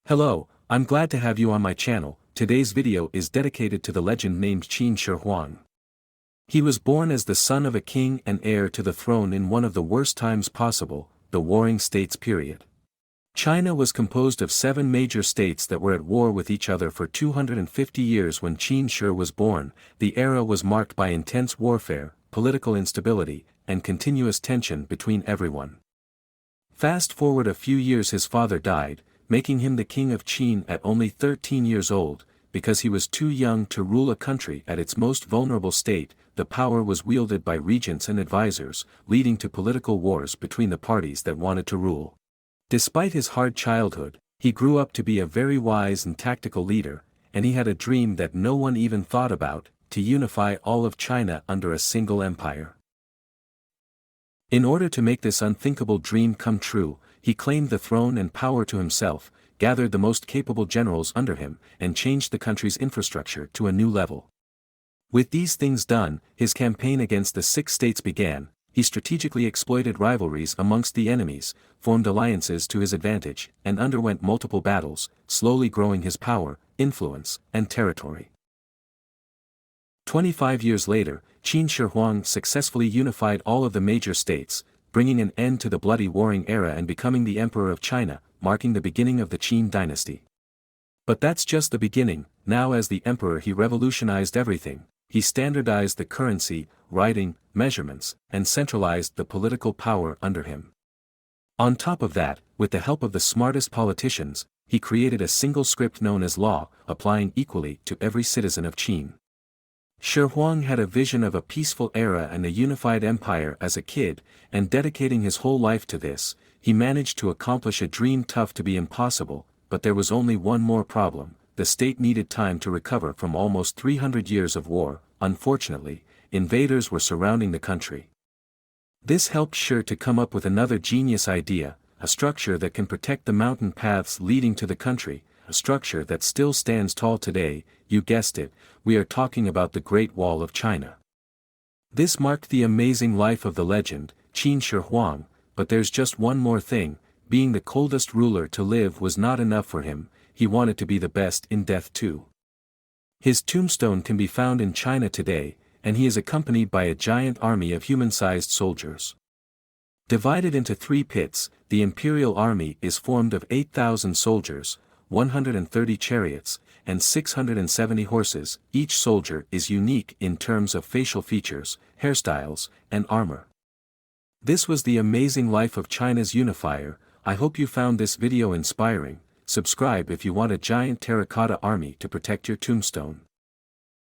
Hello, I'm glad to have you on my channel. Today's video is dedicated to the legend named Qin Huand. He was born as the son of a king and heir to the throne in one of the worst times possible, the Warring States period. China was composed of 7 major states that were at war with each other for 250 years when Qin Shi was born. The era was marked by intense warfare, political instability, and continuous tension between everyone. Fast forward a few years, his father died, making him the king of Qin at only 13 years old. Because he was too young to rule a country at its most vulnerable state, the power was wielded by regents and advisors, leading to political wars between the parties that wanted to rule. Despite his hard childhood, he grew up to be a very wise and tactical leader, and he had a dream that no one even thought about: to unify all of China under a single empire. In order to make this unthinkable dream come true, he claimed the throne and power to himself, gathered the most capable generals under him, and changed the country's infrastructure to a new level. With these things done, his campaign against the 6 states began. He strategically exploited rivalries amongst the enemies, formed alliances to his advantage, and underwent multiple battles, slowly growing his power, influence, and territory. 25 years later, Qin Huand successfully unified all of the major states, bringing an end to the bloody warring era and becoming the Emperor of China, marking the beginning of the Qin dynasty. But that's just the beginning. Now, as the emperor, he revolutionized everything. He standardized the currency, writing, measurements, and centralized the political power under him. On top of that, with the help of the smartest politicians, he created a single script known as law, applying equally to every citizen of Qin. Shi Huang had a vision of a peaceful era and a unified empire as a kid, and dedicating his whole life to this, he managed to accomplish a dream tough to be impossible. But there was only one more problem: the state needed time to recover from almost 300 years of war. Unfortunately, invaders were surrounding the country. This helped Shi to come up with another genius idea: a structure that can protect the mountain paths leading to the country, a structure that still stands tall today. You guessed it, we are talking about the Great Wall of China. This marked the amazing life of the legend, Qin Huang. But there's just one more thing: being the coldest ruler to live was not enough for him. He wanted to be the best in death too. His tombstone can be found in China today, and he is accompanied by a giant army of human-sized soldiers. Divided into 3 pits, the imperial army is formed of 8,000 soldiers, 130 chariots, and 670 horses. Each soldier is unique in terms of facial features, hairstyles, and armor. This was the amazing life of China's unifier. I hope you found this video inspiring. Subscribe if you want a giant terracotta army to protect your tombstone.